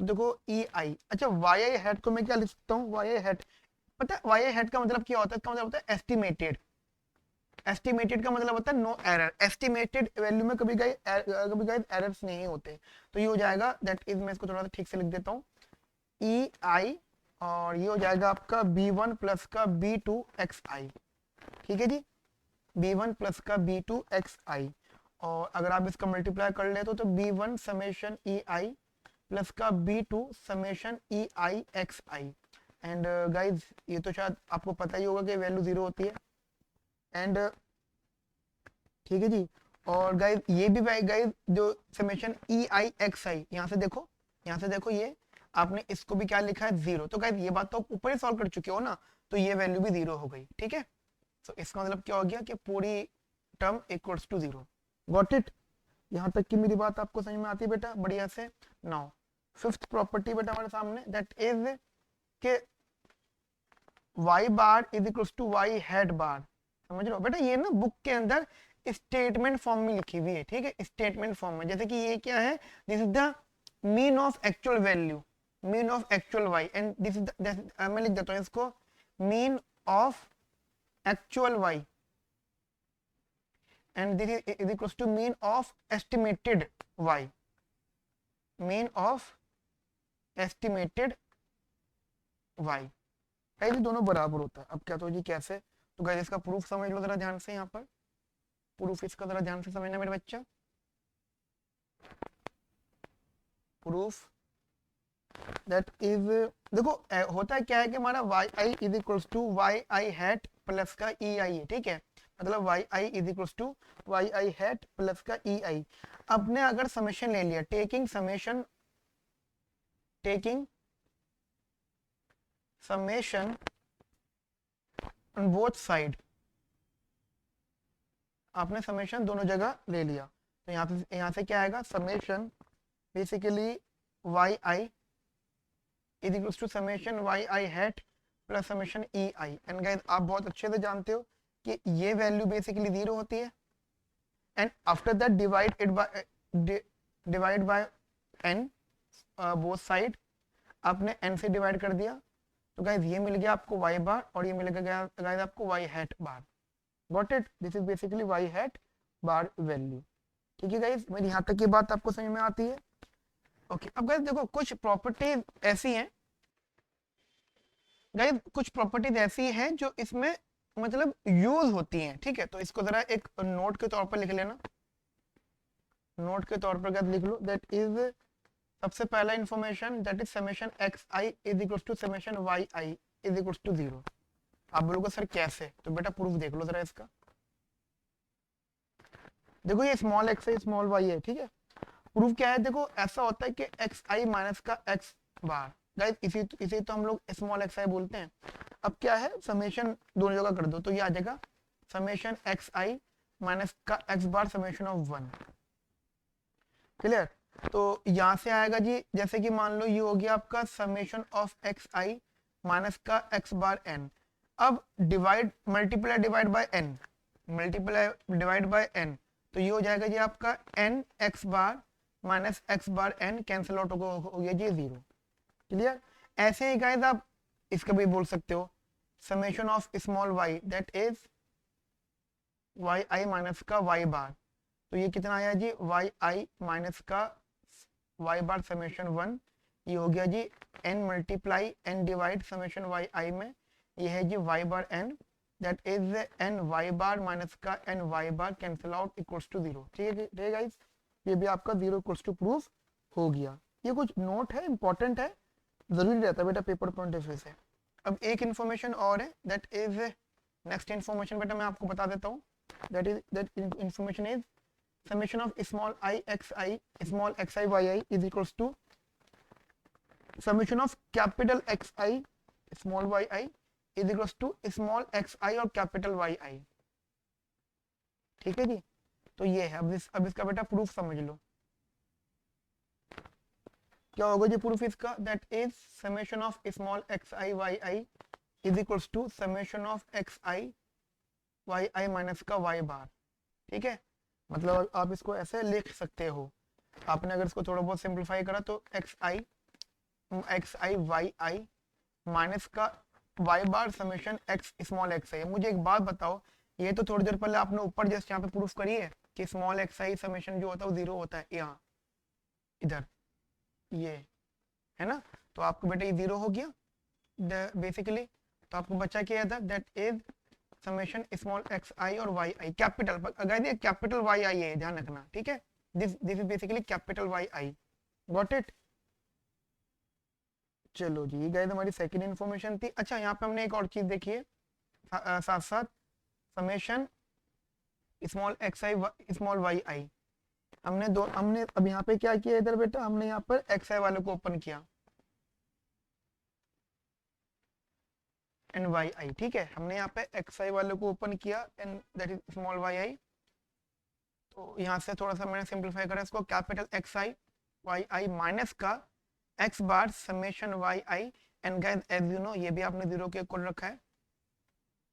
देखो ई आई, अच्छा वाई आई हैट को मैं क्या लिख सकता हूँ, वाई आई हैट, पता है वाई आई हैट का मतलब क्या होता है, इसका मतलब होता है एस्टिमेटेड। एस्टिमेटेड का मतलब होता है नो एरर, एस्टिमेटेड वैल्यू में कभी गाइस एरर्स नहीं होते। तो ये हो जाएगा दैट इज, मैं इसको थोड़ा सा ठीक से लिख देता हूँ, ई आई, और ये हो जाएगा आपका बी वन प्लस का बी टू एक्स आई, ठीक है जी, बी वन प्लस का बी टू एक्स आई। और अगर आप इसका मल्टीप्लाई कर ले तो b one summation E i plus का B two summation E I x I. And guys ये तो शायद आपको पता ही होगा कि वैल्यू 0 होती है, एंड ठीक है जी। और गाइज ये भी गाइज जो समेशन ई आई एक्स आई, यहाँ से देखो, यहाँ से देखो, ये आपने इसको भी क्या लिखा है 0। तो गाइज ये बात तो आप ऊपर ही सॉल्व कर चुके हो ना, तो ये वैल्यू भी 0 हो गई, ठीक है। तो इसका मतलब क्या हो गया कि पूरी term equals to 0। Got it. यहाँ तक की मेरी बात आपको समझ में आती है बेटा, बढ़िया से। नाउ फिफ्थ प्रॉपर्टी बेटा हमारे सामने, दैट इज के y bar is equals to y hat bar. समझ रहे हो बेटा, ये ना बुक के अंदर स्टेटमेंट फॉर्म में लिखी हुई है, ठीक है, स्टेटमेंट फॉर्म में। जैसे कि ये क्या है, this is the mean of actual value, mean of actual y, and this is मैं लिख देता हूँ इसको, mean of actual y, and this is equals to mean of estimated y, mean of estimated y। ये दोनों बराबर होता है। अब क्या तो जी कैसे, तो गाइस इसका प्रूफ समझ लो जरा ध्यान से, यहाँ पर प्रूफ इसका जरा ध्यान से समझना मेरे बच्चा। प्रूफ दैट इज, देखो होता है क्या है कि हमारा y i is equals to y i hat plus का ई आई है, ठीक है, मतलब y i is equals to y i hat plus का ई आई। आपने अगर समेशन ले लिया, taking summation on both side, आपने समेशन दोनों जगह ले लिया, तो यहाँ से क्या आएगा, summation basically Y i is equals to summation Y i hat plus summation E i. And guys आप बहुत अच्छे से जानते हो कि ये वैल्यू बेसिकली 0 होती है, and after that divide by n both side, आपने n से डिवाइड कर दिया, तो गाइस ये मिल गया आपको y बार, और ये मिल गया गाइस आपको y hat bar. Got it, this is basically y hat bar value, ठीक है गाइस, मेरी यहाँ तक की बात आपको समझ में आती है। ओके, अब गाइस देखो कुछ प्रॉपर्टीज ऐसी हैं, गाइस कुछ प्रॉपर्टीज ऐसी हैं जो इसमें मतलब यूज होती हैं, ठीक है। तो इसको जरा एक नोट के तौर पर लिख लेना, नोट के तौर पर लिख लो, दैट इज सबसे पहला information, that is summation x I is equal to summation Y i is equal to 0। आप बोलोगे सर कैसे, तो बेटा प्रूफ देख लो जरा इसका। देखो ये स्मॉल एक्स है, स्मॉल वाई है, ठीक है। प्रूफ क्या है, देखो ऐसा होता है कि एक्स आई माइनस का एक्स बार, गाइस इसी इसी तो हम लोग स्मॉल एक्स आई बोलते हैं। अब क्या है, समेशन दोनों जगह कर दो तो ये आ जाएगा समेशन एक्स आई माइनस का x bar summation of 1। Clear. तो यहां से आएगा जी, जैसे कि मान लो ये हो गया आपका summation of x i minus का एक्स बार एन। अब divide multiply divide by n, multiply divide by n, तो ये हो जाएगा जी आपका n x bar minus x bar n, cancel out हो गया जी 0। क्लियर। ऐसे ही गाइस आप इसका भी बोल सकते हो summation of small Y that is Y I minus का वाई बार, तो ये कितना आया जी वाई आई माइनस का वाई बार समेशन 1, ये हो गया जी N multiply N divide summation Y I में, ये है जी Y bar N that is N Y bar minus का N Y bar, cancel out equals to 0। ठीक है गाइस, ये भी आपका 0 इक्वल्स टू प्रूफ हो गया। ये कुछ नोट है, इंपॉर्टेंट है, जरूरी रहता है बेटा पेपर पॉइंट ऑफ व्यू से। अब एक इन्फॉर्मेशन और है, दैट इज नेक्स्ट इन्फॉर्मेशन बेटा मैं आपको बता देता हूँ। That information is summation of small xi is equals to summation of capital xi small yi is equals to small xi और capital yi। ठीक है जी, तो ये है। अब इसका बेटा प्रूफ समझ लो, क्या होगा जी प्रूफ इसका, that is summation of small xi yi is equals to summation of xi yi minus का y बार। ठीक है, मतलब आप इसको ऐसे लिख सकते हो। आपने अगर इसको थोड़ा बहुत सिंप्लीफाई करा तो एक्स आई वाई आई माइनस का Y bar summation x small x आई। मुझे एक बात बताओ, ये तो थोड़ी देर पहले आपने ऊपर जस्ट यहाँ पे प्रूफ करी है कि स्मॉल एक्स आई समेशन जो होता है वो 0 होता है, यहाँ इधर ये है ना, तो आपको बेटा ये 0 हो गया बेसिकली। तो आपको बचा क्या था, that is summation small x आई और वाई आई, कैपिटल अगर ये कैपिटल वाई आई है, ध्यान रखना। ठीक है, this is basically capital y I, got it. चलो जी, ये गाइस हमारी सेकंड इन्फॉर्मेशन थी। अच्छा, यहाँ पे हमने एक और चीज देखी है साथ साथ, summation small x I small Y I. हमने अब यहाँ पे क्या किया इधर बेटा, हमने यहाँ पर एक्स आई वाले को ओपन किया एन वाई आई। ठीक है, हमने यहाँ पे एक्स आई वाले को ओपन किया N that is small Y I. तो यहाँ से थोड़ा सा मैंने सिंप्लीफाई करा इसको, कैपिटल एक्स आई वाई आई माइनस का x bar summation Y I, and guys as you know ये भी आपने 0 के इक्वल रखा है,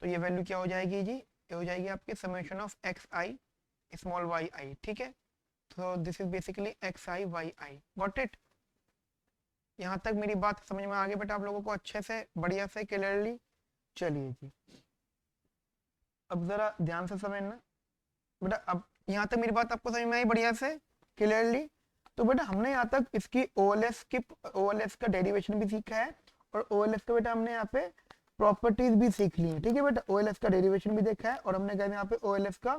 तो ये वैल्यू क्या हो जाएगी जी, ये हो जाएगी आपकी summation of x I small Y I. ठीक है, तो this is basically X I Y I, got it. यहाँ तक मेरी बात समझ में आ गई बेटा आप लोगों को अच्छे से, बढ़िया से, क्लियरली। चलिए जी, अब जरा ध्यान से समझना बेटा। अब यहाँ तक मेरी बात आपको समझ में आई बढ़िया से, क्लियरली। तो बेटा हमने यहाँ तक इसकी ओएलएस का डेरिवेशन भी सीखा है, और ओएलएस का बेटा हमने यहाँ पे प्रॉपर्टीज भी सीख ली है। ठीक है बेटा, ओएलएस का डेरिवेशन भी देखा है, और हमने कहते यहाँ पे ओएलएस का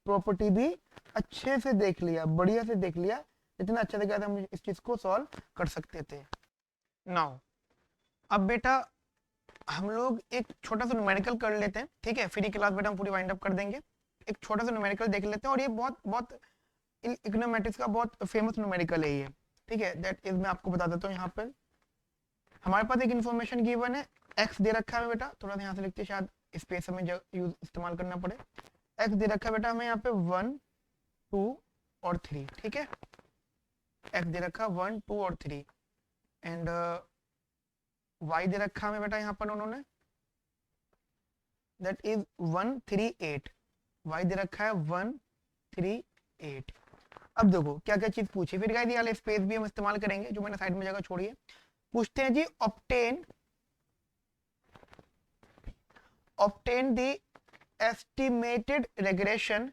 प्रॉपर्टी भी अच्छे से देख लिया, बढ़िया से देख लिया, इतना अच्छे से कहते हम इस चीज को सॉल्व कर सकते थे। नाउ अब बेटा हम लोग एक छोटा सा न्यूमेरिकल कर लेते हैं। ठीक है, फ्री क्लास बेटा हम पूरी वाइंड अप कर देंगे, एक छोटा सा न्यूमेरिकल देख लेते हैं, और ये बहुत बहुत इकोनॉमेटिक्स का बहुत फेमस न्यूमेरिकल है ये। ठीक है, दैट इज मैं आपको बता देता हूँ। यहाँ पर हमारे पास एक इन्फॉर्मेशन गिवन है, एक्स दे रखा है बेटा, थोड़ा सा यहाँ से लिखते शायद स्पेस हमें यूज इस्तेमाल करना पड़े। एक्स दे रखा है बेटा हमें यहाँ पे 1 2 और 3। ठीक है, एक्स दे रखा 1 2 और 3, एंड वाई दे रखा हमें बेटा यहाँ पर उन्होंने दैट इज 1 3 8, वाई दे रखा है 1 3 8। अब देखो क्या क्या चीज पूछी, फिर गाइस ये वाले स्पेस भी हम इस्तेमाल करेंगे जो मैंने साइड में जगह छोड़ी है। पूछते हैं जी obtain the estimated regression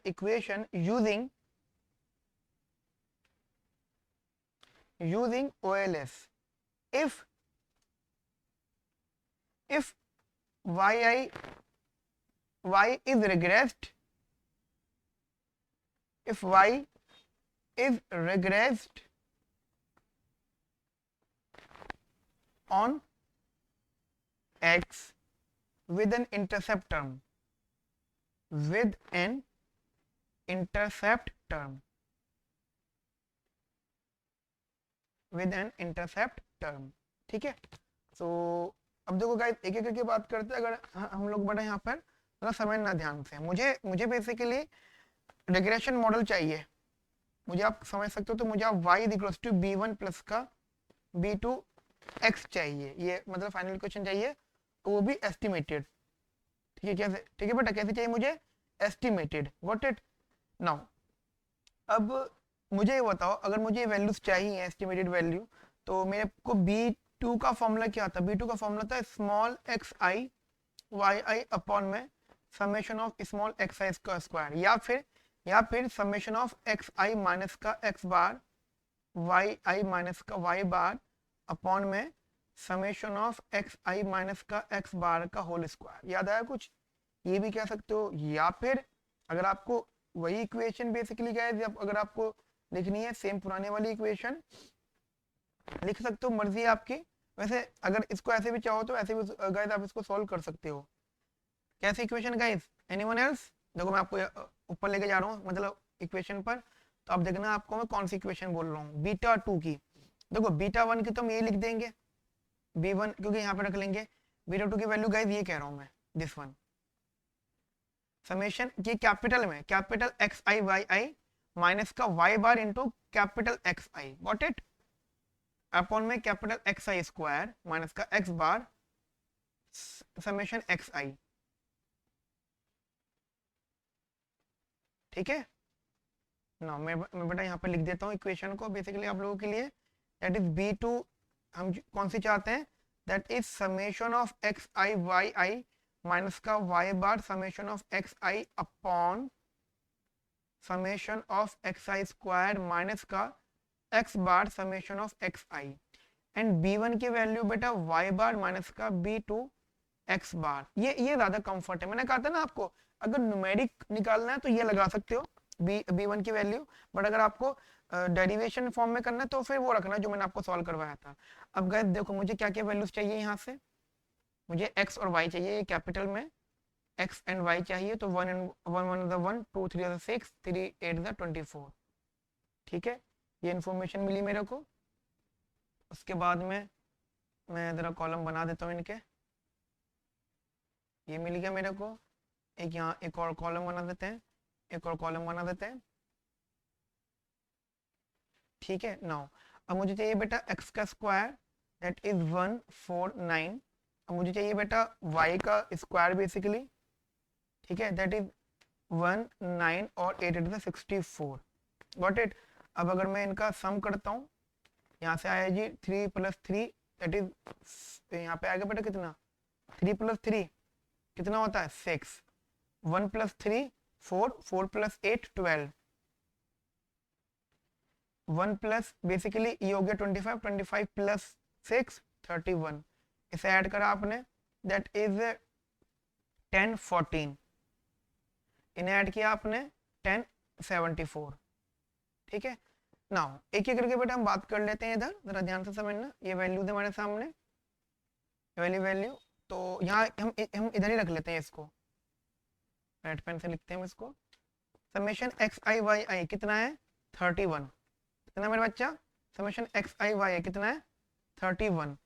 equation using OLS if yi, y is regressed, if y is regressed on x with an intercept term, with an intercept term, with an intercept term, ठीक है। सो अब देखो गाइस एक एक करके बात करते हैं। अगर हम लोग बढ़े यहाँ पर थोड़ा समझना ध्यान से, मुझे बेसिकली रिग्रेशन मॉडल चाहिए। मुझे आप समझ सकते हो, तो मुझे आप y equals to b1 plus का b2 x चाहिए, ये मतलब फाइनल क्वेश्चन चाहिए, वो भी एस्टिमेटेड। ठीक है, कैसे? ठीक है बेटा, कैसे चाहिए मुझे? Estimated, got it. नाउ अब मुझे ये बताओ, अगर मुझे वैल्यूज चाहिए एस्टिमेटेड वैल्यू, तो मेरे को b2 का फॉर्मूला क्या था? b2 का फॉर्मूला था small x I Y i upon में summation of small x i का स्क्वायर, या फिर summation of x i minus का एक्स बार वाई आई माइनस का वाई बार अपॉन में summation of x i minus का एक्स बार का होल स्क्वायर। याद आया कुछ? ये भी कह सकते हो, या फिर अगर आपको वही इक्वेशन बेसिकली क्या है, अगर आपको लिखनी है सेम पुराने वाली इक्वेशन लिख सकते हो, मर्जी है आपकी। वैसे अगर इसको ऐसे भी चाहो तो ऐसे भी गाइस आप इसको सॉल्व कर सकते हो। कैसे इक्वेशन गाइस? Anyone else? देखो मैं आपको ऊपर लेके जा रहा हूँ मतलब इक्वेशन पर, तो आप देखना आपको मैं कौन सी इक्वेशन बोल रहा हूँ। बीटा 2 की, देखो बीटा 1 की तो हम ये लिख देंगे b1, क्योंकि यहाँ पे रख लेंगे। बीटा 2 की वैल्यू गाइस ये कह रहा हूँ मैं, दिस वन समेशन ये कैपिटल में कैपिटल एक्स आई वाई आई माइनस का Y bar into capital x i, got it, upon में कैपिटल एक्स आई स्क्वायर माइनस का एक्स बार समेशन एक्स आई। ठीक है ना, मैं बेटा यहाँ पे लिख देता हूँ इक्वेशन को बेसिकली आप लोगों के लिए। दैट इज b2 हम कौन सी चाहते हैं? That is summation of x I Y I minus का Y bar summation of x I upon summation of x I square minus का x bar summation of x I. And b1 की value बेटा y bar minus का b2 x बार। ये ज्यादा comfort है। मैंने कहा था ना आपको, अगर न्यूमेरिक निकालना है तो ये लगा सकते हो b1 की वैल्यू, बट अगर आपको डेरिवेशन फॉर्म में करना है तो फिर वो रखना जो मैंने आपको सॉल्व करवाया था। अब गाइस देखो मुझे क्या क्या वैल्यूज चाहिए यहाँ से, मुझे x और y चाहिए कैपिटल में, x एंड y चाहिए, तो 1 1 1 2 3 6 3 8 24। ठीक है, ये इन्फॉर्मेशन मिली मेरे को। उसके बाद में मैं जरा कॉलम बना देता हूँ इनके, ये मिल गया मेरे को। एक यहाँ एक और कॉलम बना देते हैं, एक और कॉलम बना देते हैं। ठीक है, नाउ अब मुझे चाहिए बेटा x का स्क्वायर, दैट इज 149। अब मुझे चाहिए बेटा y का स्क्वायर बेसिकली, ठीक है, दैट इज 1 9 और 8 इट 64, गॉट इट। अब अगर मैं इनका सम करता हूँ, यहाँ से आया जी 3 + 3 दैट इज, यहाँ पे आएगा बेटा कितना, 3 + 3 कितना होता है 6, 1 + 3 4, 4 + 8 12, 1 प्लस बेसिकली ये हो गया 25, 25 + 6 31, इसे ऐड करा आपने, दैट इज 10 14, इन्हें ऐड किया आपने 10 74। ठीक है, नाउ एक एक करके बेटा हम बात कर लेते हैं। इधर जरा ध्यान से समझना, ये वैल्यूज हमारे सामने, वैल्यू तो यहाँ हम इधर ही रख लेते हैं इसको, रेड पेन से लिखते हैं हम इसको। समेशन एक्स आई वाई आई कितना है 31, कितना मेरा बच्चा, समेशन एक्स आई वाई कितना है 31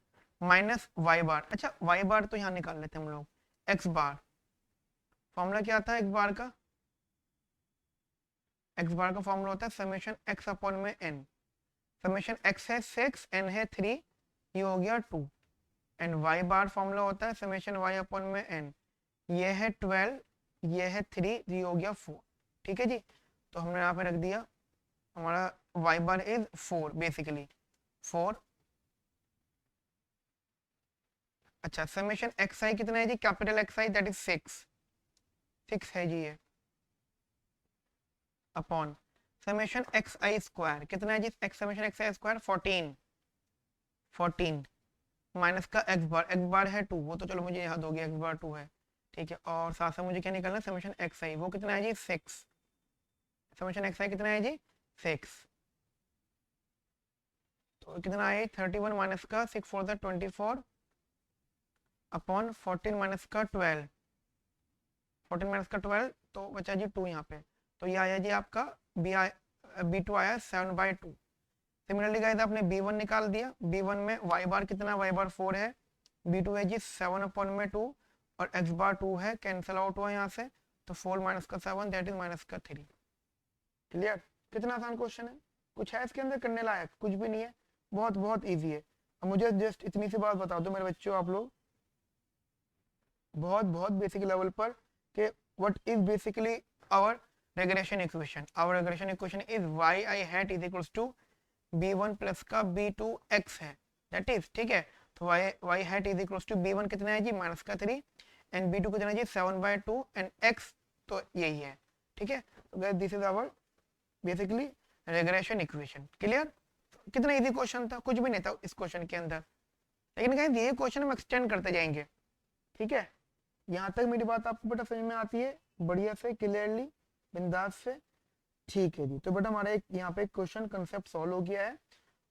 माइनस वाई बार। अच्छा वाई बार तो यहाँ निकाल लेते हैं हम लोग, एक्स बार फॉर्मूला क्या था एक्स बार का? एक्स बार का फॉर्मूला होता है समेशन एक्स अपॉन में एन। समेशन एक्स है 6, एन है 3, ये हो गया 2, एंड वाई बार फॉर्मूला होता है समेशन वाई अपॉन में एन, ये है 12, ये है 3, ये हो गया 4। ठीक है जी, तो हमने यहाँ पे रख दिया हमारा y बार इज 4 बेसिकली 4। अच्छा समेशन एक्स आई कितना है जी, capital x I that is 6 है जी ये, अपॉन समेशन एक्स आई स्क्वायर कितना है जी, एक्स समेशन एक्स आई स्क्वायर 14 माइनस का एक्स बार है 2, वो तो चलो मुझे याद हो गया एक्स बार 2 है। ठीक है, और साथ साथ मुझे क्या निकालना, समेशन एक्स आई, वो कितना है जी 6, समेशन एक्स आई कितना है जी 6, तो कितना है 31 माइनस का 6 4 द 24 अपॉन 14 माइनस का 12, 14 माइनस का 12, तो बचा जी 2 यहाँ पे, तो ये आया जी आपका B2 आया 7/2। सिमिलरली गाइस आपने B1 निकाल दिया, B1 में y बार कितना, y बार 4 है, B2 है जी 7 अपॉन में 2 और x बार 2 है, कैंसिल आउट हुआ यहाँ से, तो 4 माइनस का 7 दैट इज माइनस का 3। क्लियर? कितना आसान क्वेश्चन है, कुछ है इसके अंदर करने लायक? कुछ भी नहीं है, बहुत बहुत ईजी है। अब मुझे जस्ट इतनी सी बात बता दो मेरे बच्चों, आप लोग बहुत बहुत बेसिक लेवल पर कि what is basically our regression equation. Our regression equation is Y i hat is equals to b1 plus का b2x है, दैट इज ठीक है। तो y hat is equals to b1 कितना है जी माइनस का 3 एंड b2 कितना है जी 7/2 एंड x तो यही है, ठीक है। तो guys this is our basically regression equation. Clear? कितना इजी क्वेश्चन था, कुछ भी नहीं था इस क्वेश्चन के अंदर, लेकिन गाइस ये क्वेश्चन हम एक्सटेंड करते जाएंगे, ठीक है। यहाँ तक मेरी बात आपको बेटा समझ में आती है बढ़िया से, क्लियरली, बिंदास से? ठीक है जी। तो बेटा हमारा एक यहाँ पे क्वेश्चन कंसेप्ट सॉल्व हो गया है,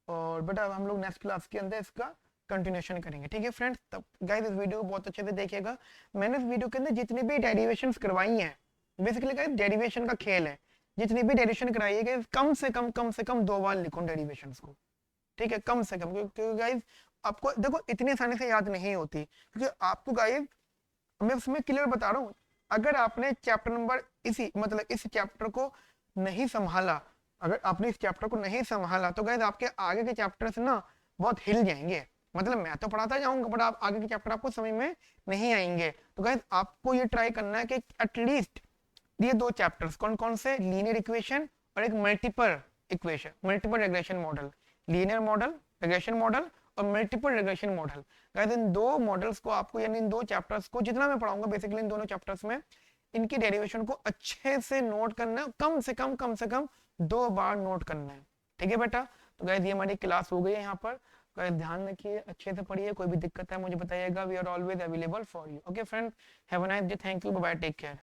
और बेटा अब हम लोग नेक्स्ट क्लास के अंदर इसका कंटिन्यूशन करेंगे, ठीक है फ्रेंड्स। तब गाइस इस वीडियो को बहुत अच्छे से देखिएगा। मैंने इस वीडियो के अंदर जितनी भी डेरिवेशंस करवाई हैं, बेसिकली गाइस डेरिवेशन का खेल है, जितनी भी डेरिवेशन कराई है गाइस कम से कम 2 बार लिखो डेरिवेशंस को, ठीक है, कम से कम, क्योंकि गाइस आपको देखो इतनी आसानी से याद नहीं होती, क्योंकि आपको गाइस मैं उसमें क्लियर बता रहा हूँ, अगर आपने चैप्टर नंबर इसी मतलब इस चैप्टर को नहीं संभाला, अगर आपने इस चैप्टर को नहीं संभाला तो गाइस आपके आगे के चैप्टर्स ना बहुत हिल जाएंगे। मतलब मैं तो पढ़ाता जाऊंगा बट आप आगे के चैप्टर आपको समझ में नहीं आएंगे। तो गाइस आपको ये ट्राई करना है कि एटलीस्ट ये 2 चैप्टर्स कौन कौन से, लीनियर इक्वेशन और एक multiple equation, multiple regression model, linear model, regression model और मल्टीपल रेग्रेशन मॉडल। गाइस इन 2 मॉडल्स को आपको, यानी इन 2 चैप्टर्स को जितना मैं पढ़ाऊंगा बेसिकली इन दोनों चैप्टर्स में, इनकी डेरिवेशन को अच्छे से नोट करना है, कम से कम 2 बार नोट करना है, ठीक है बेटा। तो गाइस ये हमारी क्लास हो गई है यहाँ पर। गाइस ध्यान रखिए, अच्छे से पढ़िए, कोई भी दिक्कत है मुझे बताइएगा, we are always available for you. Okay friends, have a nice day, thank you, bye bye, take care.